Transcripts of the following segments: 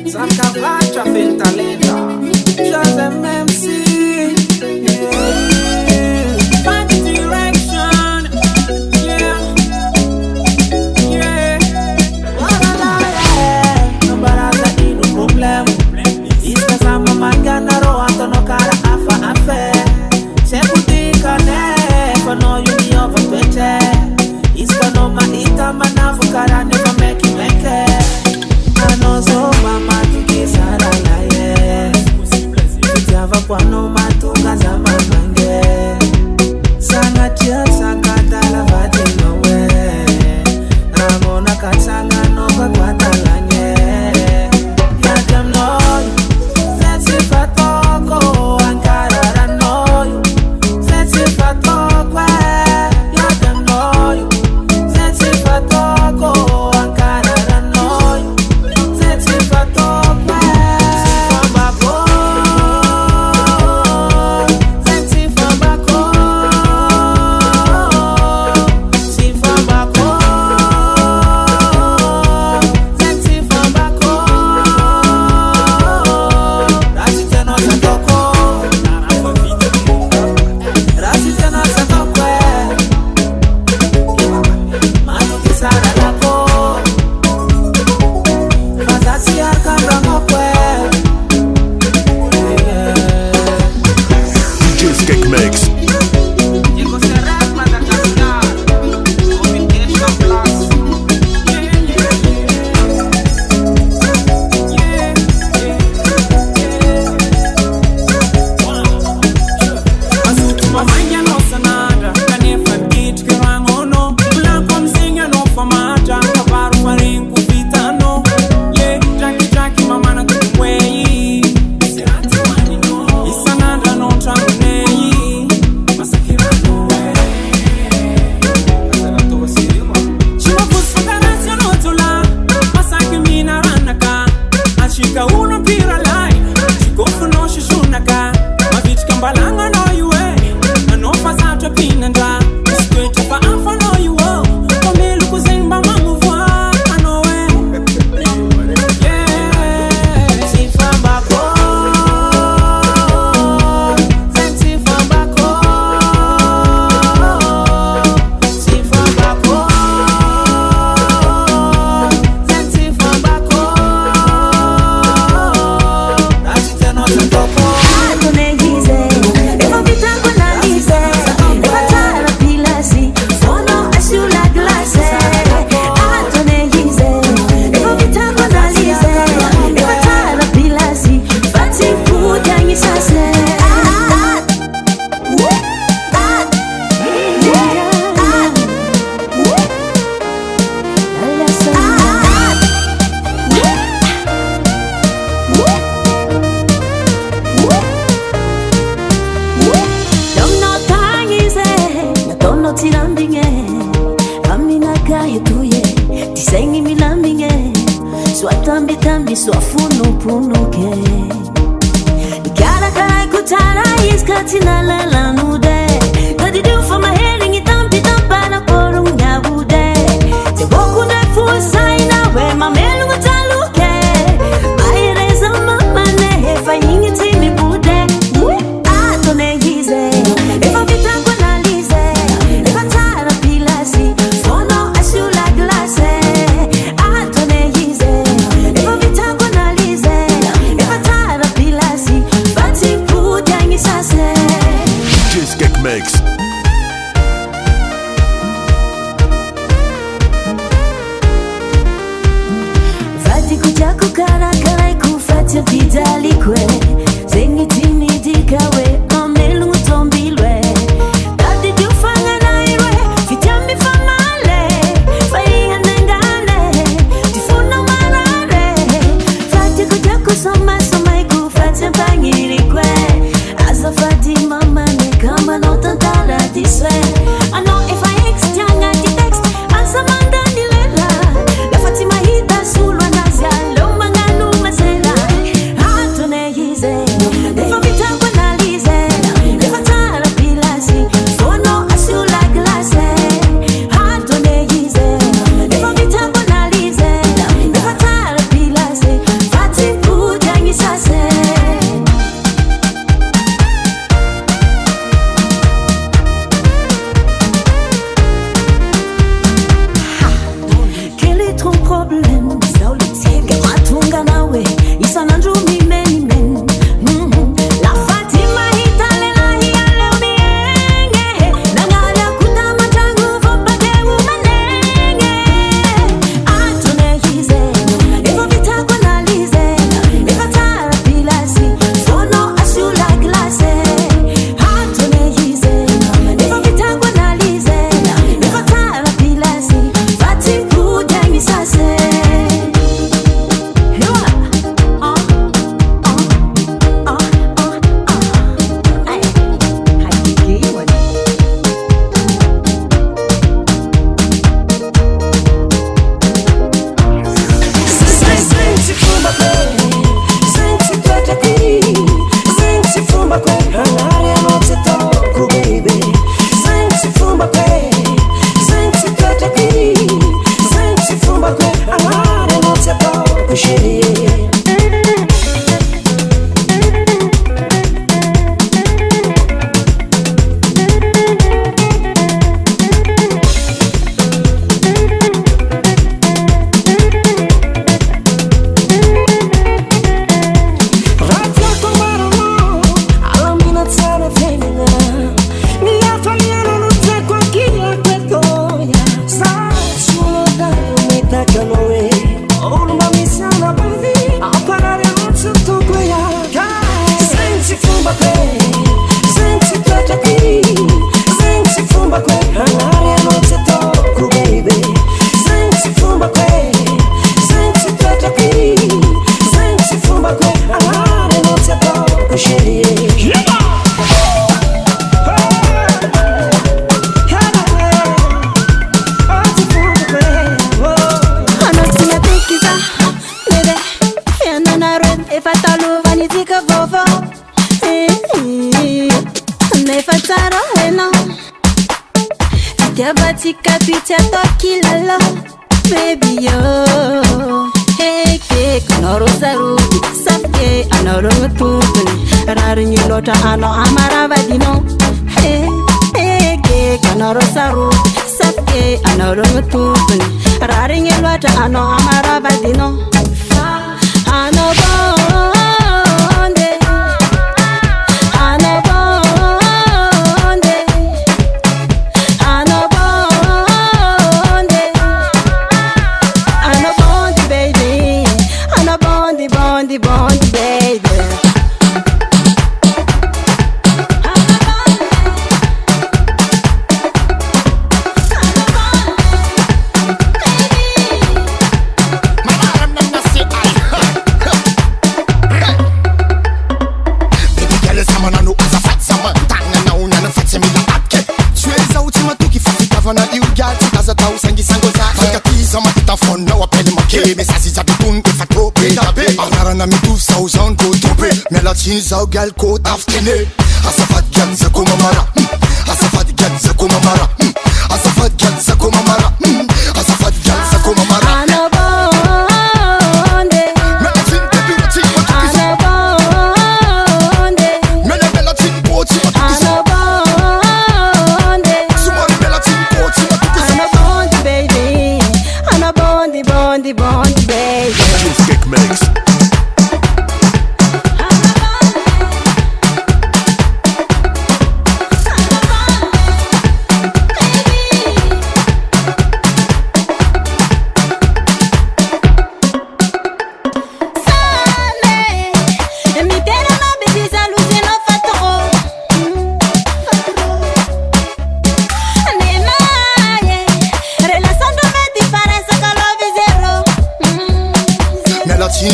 Zancavaccia Fentalenta, José MC, find the direction, yeah. Non barata di un problema, iskazama mangana roanto no cara afa afe. Se putika ne, fano yuni over twete, iskano ma ita manafu cara never make it make it. Anozo mama tukisara la ye, kutiava kwa no matuka za mamange. Sanga chia sakata la vati no we, ramona katsanga no kakwata la nye. Yadam no you, zetsi fatoko ankara no you, zetsi fatoko yadam no you, zetsi fatoko ankara no you. chérie. Baby yo, hey ke kanoro saru, sapke anoro ngutupni, raringi lota ano amara badino. Hey ke kanoro saru, sapke anoro ngutupni, raringi lota ano amara badino. Ano bonde, ano bonde, ano bonde. Bondi, bondi, baby. Melatin zaugal ko taftine Asafat gyan za kumamara Asafat gyan za kumamara Asafat gyan za kumamara Asafat gyan za kumamara Ano bonde Melatin tepiratin matukisa Ano bonde Melatin poti matukisa Ano bonde Sumari melatin poti matukisa Ano bonde baby Ano bonde bondi bondi baby Juice Mix.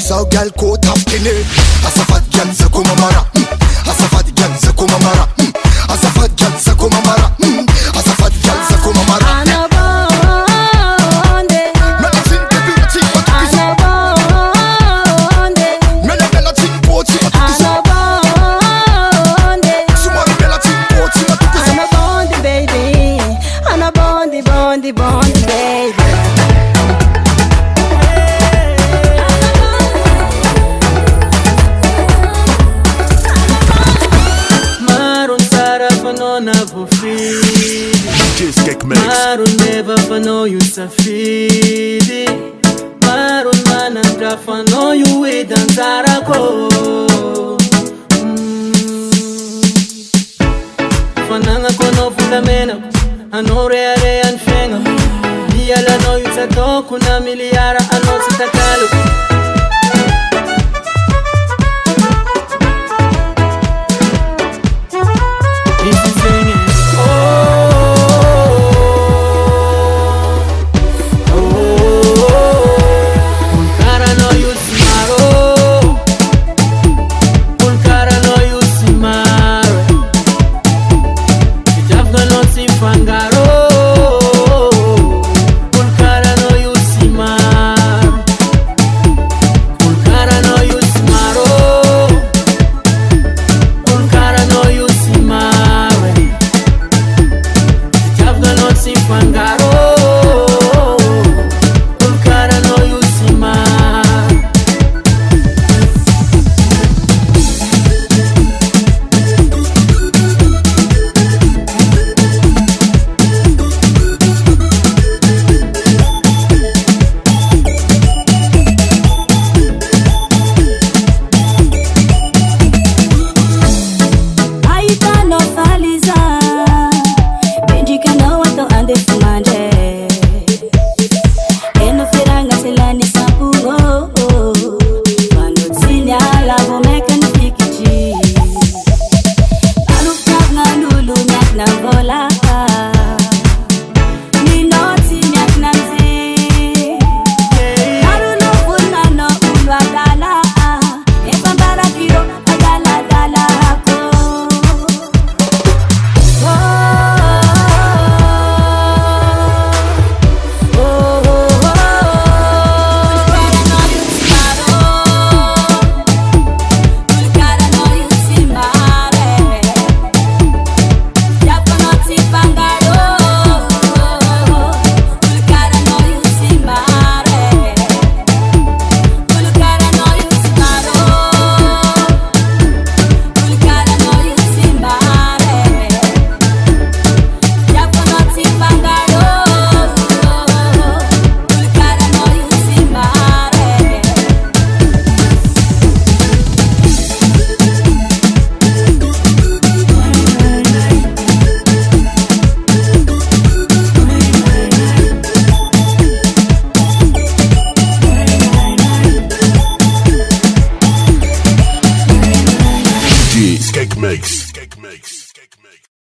Zaugal ko taftine Asafat gyan za kumamara Asafat gyan za kumamara Asafat gyan za kumamara Asafat gyan za kumamara Ano bonde Melatin tepiratin matukisa Ano bonde Melatin poti matukisa Ano bonde Sumari melatin poti matukisa Ano bonde baby Ano bonde bondi bondi baby Marun never fano you safidi Marun manandra fano you we danzarako Fananga kono fundamena Anore are anfenga Diala no you sato kuna miliara ano sitakalo Cheesecake Mix.